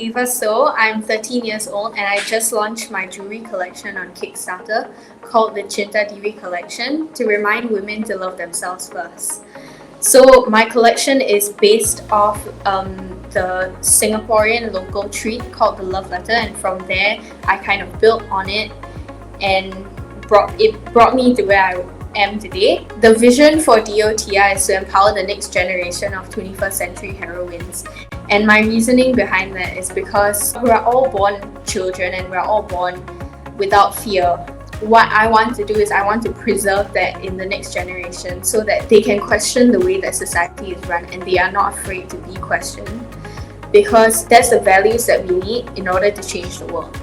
Ava Soh. I'm 13 years old and I just launched my jewelry collection on Kickstarter called the Cinta Diri Collection to remind women to love themselves first. So my collection is based off the Singaporean local treat called the Love Letter, and from there I kind of built on it and brought me to where I am today. The vision for DOTI is to empower the next generation of 21st century heroines. And my reasoning behind that is because we're all born children and we're all born without fear. What I want to do is I want to preserve that in the next generation so that they can question the way that society is run and they are not afraid to be questioned, because that's the values that we need in order to change the world.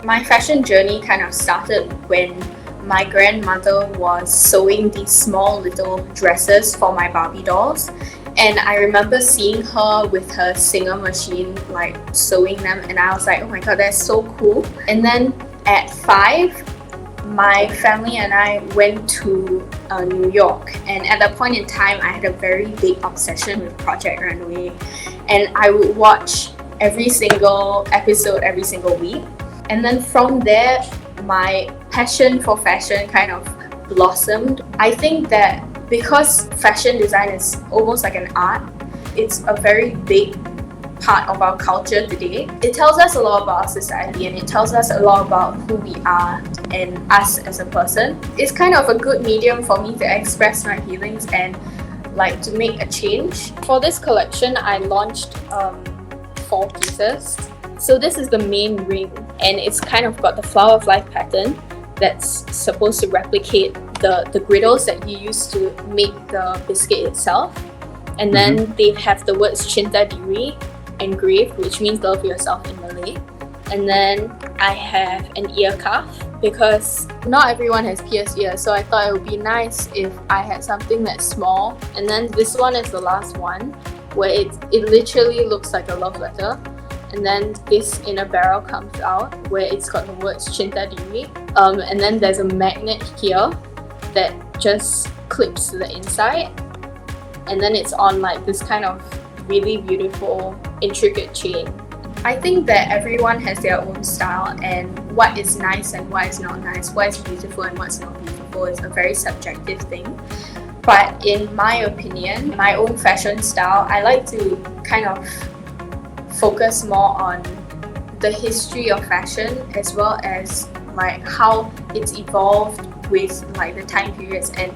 My fashion journey kind of started when my grandmother was sewing these small little dresses for my Barbie dolls. And I remember seeing her with her Singer machine, like sewing them, and I was like, oh my god, that's so cool. And then at 5, my family and I went to New York, and at that point in time, I had a very big obsession with Project Runway, and I would watch every single episode every single week. And then from there, my passion for fashion kind of blossomed. I think that because fashion design is almost like an art, it's a very big part of our culture today. It tells us a lot about our society and it tells us a lot about who we are and us as a person. It's kind of a good medium for me to express my feelings and like to make a change. For this collection, I launched 4 pieces. So this is the main ring, and it's kind of got the flower of life pattern that's supposed to replicate the griddles that you use to make the biscuit itself. And then they have the words Cinta Diri engraved, which means love yourself in Malay. And then I have an ear cuff because not everyone has pierced ears, so I thought it would be nice if I had something that's small. And then this one is the last one, where it literally looks like a love letter. And then this inner barrel comes out where it's got the words Cinta Diri. And then there's a magnet here that just clips to the inside. And then it's on like this kind of really beautiful, intricate chain. I think that everyone has their own style, and what is nice and what is not nice, what is beautiful and what's not beautiful is a very subjective thing. But in my opinion, my own fashion style, I like to kind of focus more on the history of fashion as well as like how it's evolved with like the time periods. And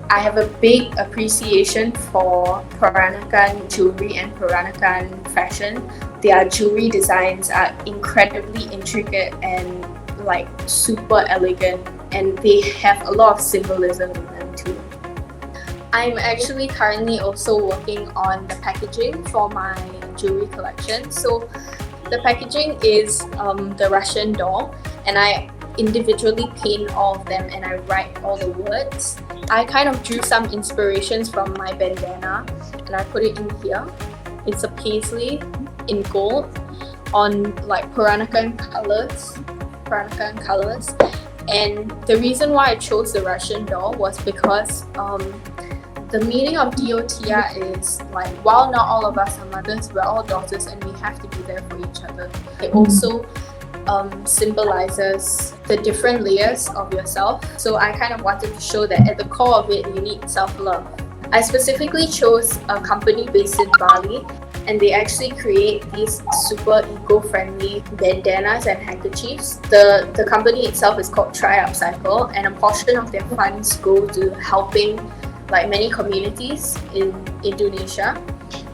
I have a big appreciation for Peranakan jewelry and Peranakan fashion. Their jewelry designs are incredibly intricate and like super elegant, and they have a lot of symbolism in them too. I'm actually currently also working on the packaging for my jewelry collection. So the packaging is the Russian doll, and I individually paint all of them and I write all the words. I kind of drew some inspirations from my bandana and I put it in here. It's a paisley in gold on like Peranakan colors. And the reason why I chose the Russian doll was because the meaning of DOTI is like, while not all of us are mothers, we're all daughters and we have to be there for each other. It also symbolizes the different layers of yourself. So I kind of wanted to show that at the core of it, you need self-love. I specifically chose a company based in Bali, and they actually create these super eco-friendly bandanas and handkerchiefs. The company itself is called Try Upcycle, and a portion of their funds go to helping like many communities in Indonesia.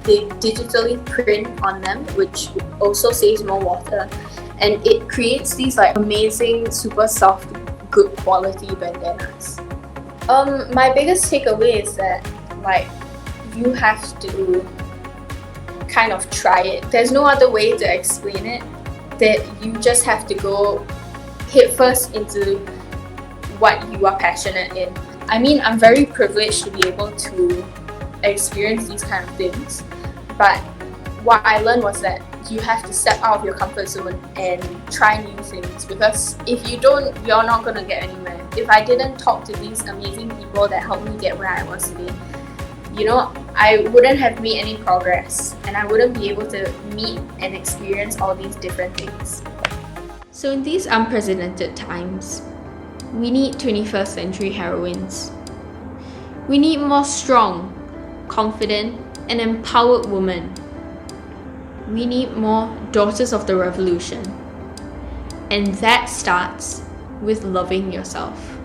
They digitally print on them, which also saves more water, and it creates these like amazing, super soft, good quality bandanas. My biggest takeaway is that like you have to kind of try it. There's no other way to explain it, that you just have to go head first into what you are passionate in. I mean, I'm very privileged to be able to experience these kind of things, but what I learned was that you have to step out of your comfort zone and try new things, because if you don't, you're not going to get anywhere. If I didn't talk to these amazing people that helped me get where I was today, I wouldn't have made any progress, and I wouldn't be able to meet and experience all these different things. So in these unprecedented times, we need 21st century heroines. We need more strong, confident, and empowered women. We need more daughters of the revolution. And that starts with loving yourself.